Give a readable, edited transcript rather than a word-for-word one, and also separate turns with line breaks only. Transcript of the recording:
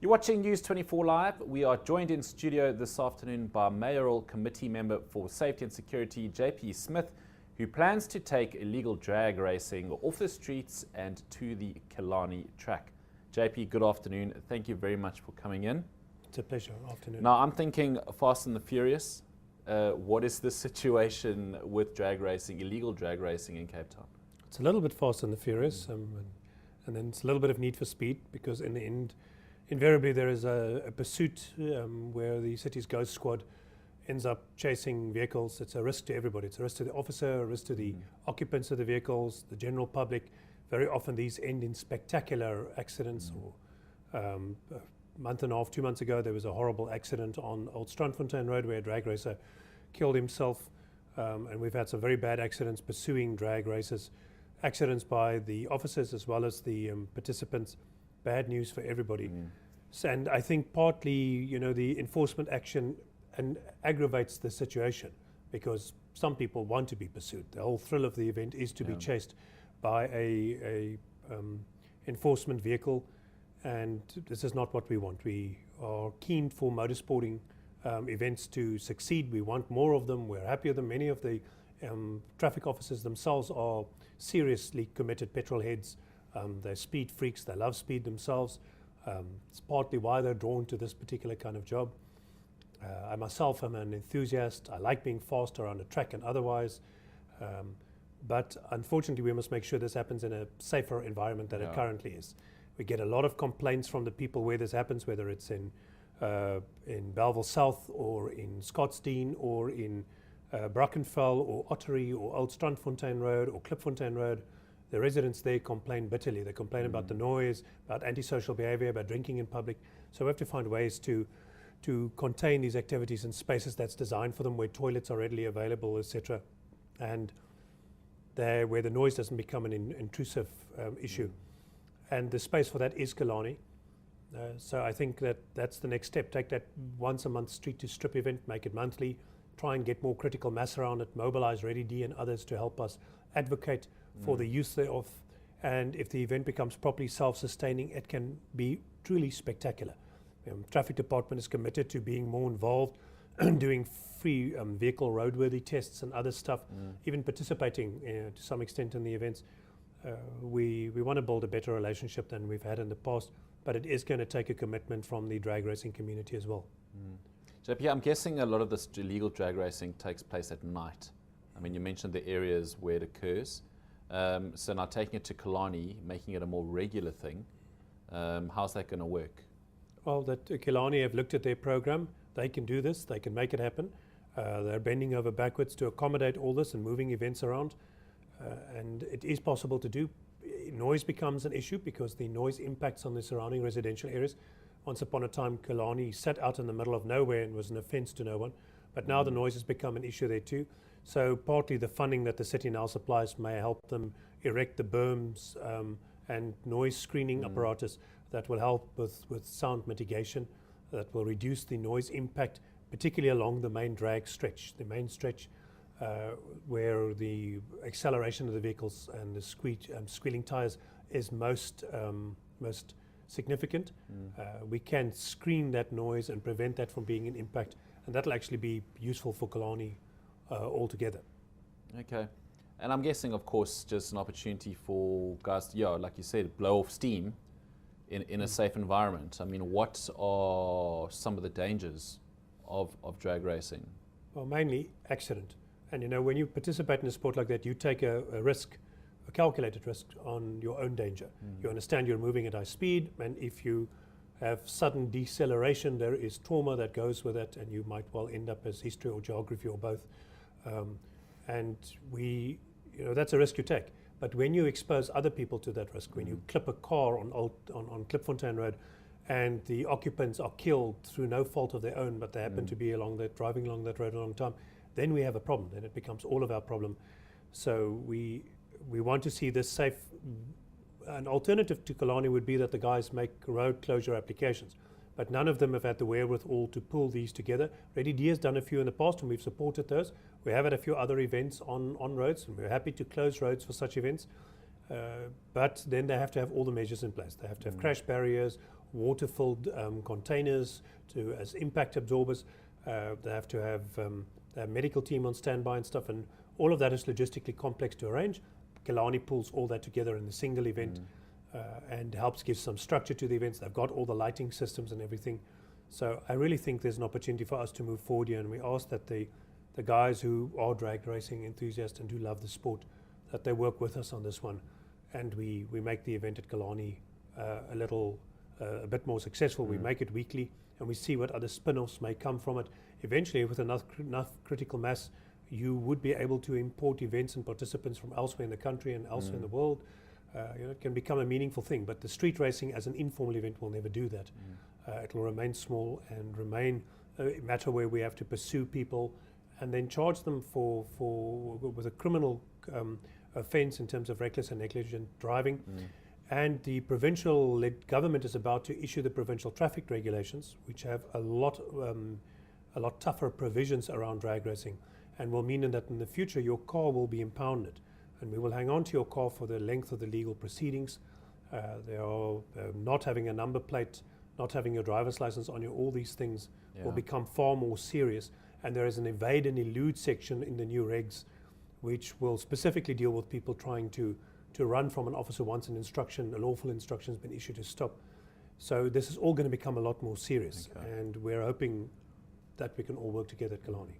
You're watching News 24 Live. We are joined in studio this afternoon by Mayoral Committee Member for Safety and Security, JP Smith, who plans to take illegal drag racing off the streets and to the Killarney track. JP, good afternoon. Thank you very much for coming in.
It's a pleasure. Afternoon.
Now, I'm thinking Fast and the Furious. What is the situation with drag racing, illegal drag racing in Cape Town?
It's a little bit Fast and the Furious, and then it's a little bit of Need for Speed, because in the end, invariably there is a pursuit where the city's ghost squad ends up chasing vehicles. It's a risk to everybody. It's a risk to the officer, a risk to the occupants of the vehicles, the general public. Very often these end in spectacular accidents. Or a month and a half, 2 months ago, there was a horrible accident on Old Strandfontein Road where a drag racer killed himself. And we've had some very bad accidents pursuing drag racers, accidents by the officers as well as the participants. Bad news for everybody. And I think partly, the enforcement action aggravates the situation, because some people want to be pursued. The whole thrill of the event is to be chased by a enforcement vehicle, and this is not what we want. We are keen for motorsporting events to succeed. We want more of them. We're happy with them. Many of the traffic officers themselves are seriously committed petrol heads. They're speed freaks. They love speed themselves. It's partly why they're drawn to this particular kind of job. I myself am an enthusiast. I like being fast around a track and otherwise. But unfortunately, we must make sure this happens in a safer environment than it currently is. We get a lot of complaints from the people where this happens, whether it's in Belleville South or in Scottsdene or in Brackenfell or Ottery or Old Strandfontein Road or Klipfontein Road. The residents there complain bitterly. They complain about the noise, about antisocial behavior, about drinking in public. So we have to find ways to contain these activities in spaces that's designed for them, where toilets are readily available, etc. And where the noise doesn't become an intrusive issue. And the space for that is Killarney. So I think that's the next step. Take that once a month street to strip event, make it monthly, try and get more critical mass around it, mobilize Ready D and others to help us advocate for the use thereof. And if the event becomes properly self-sustaining, it can be truly spectacular. Traffic department is committed to being more involved, doing free vehicle roadworthy tests and other stuff, even participating to some extent in the events. We want to build a better relationship than we've had in the past, but it is going to take a commitment from the drag racing community as well.
JP, I'm guessing a lot of this illegal drag racing takes place at night. I mean, you mentioned the areas where it occurs. So now taking it to Killarney, making it a more regular thing, how's that going to work?
Well, Killarney have looked at their program. They can do this. They can make it happen. They're bending over backwards to accommodate all this and moving events around. And it is possible to do. Noise becomes an issue because the noise impacts on the surrounding residential areas. Once upon a time, Killarney sat out in the middle of nowhere and was an offence to no one. But now the noise has become an issue there too. So partly the funding that the city now supplies may help them erect the berms and noise screening apparatus that will help with sound mitigation, that will reduce the noise impact, particularly along the main drag stretch. The main stretch where the acceleration of the vehicles and the squealing tires is most significant. We can screen that noise and prevent that from being an impact, and that'll actually be useful for Killarney altogether.
Okay. And I'm guessing, of course, just an opportunity for guys to, like you said, blow off steam in a safe environment. I mean, what are some of the dangers of drag racing?
Well, mainly accident. And when you participate in a sport like that, you take a risk, a calculated risk on your own danger. You understand you're moving at high speed, and if you have sudden deceleration, there is trauma that goes with it, and you might well end up as history or geography or both. And that's a risk you take. But when you expose other people to that risk, when you clip a car on Klipfontein Road, and the occupants are killed through no fault of their own, but they happen to be driving along that road a long time, then we have a problem. Then it becomes all of our problem. So we want to see this safe. An alternative to Killarney would be that the guys make road closure applications, but none of them have had the wherewithal to pull these together. Ready D has done a few in the past, and we've supported those. We have had a few other events on roads, and we're happy to close roads for such events. But then they have to have all the measures in place. They have to have crash barriers, water-filled containers as impact absorbers. They have to have a medical team on standby and stuff, and all of that is logistically complex to arrange. Killarney pulls all that together in a single event and helps give some structure to the events. They've got all the lighting systems and everything. So I really think there's an opportunity for us to move forward here, and we ask that the guys who are drag racing enthusiasts and who love the sport, that they work with us on this one, and we make the event at Killarney a bit more successful. We make it weekly, and we see what other spin-offs may come from it. Eventually, with enough critical mass, you would be able to import events and participants from elsewhere in the country and elsewhere in the world. It can become a meaningful thing, but the street racing as an informal event will never do that. It will remain small and remain a matter where we have to pursue people and then charge them with a criminal offence in terms of reckless and negligent driving. And the provincial government is about to issue the provincial traffic regulations, which have a lot tougher provisions around drag racing, and will mean that in the future your car will be impounded, and we will hang on to your car for the length of the legal proceedings. Not having a number plate, not having your driver's license on you, all these things will become far more serious. And there is an evade and elude section in the new regs, which will specifically deal with people trying to run from an officer once a lawful instruction has been issued to stop. So this is all going to become a lot more serious, and we're hoping that we can all work together at Killarney.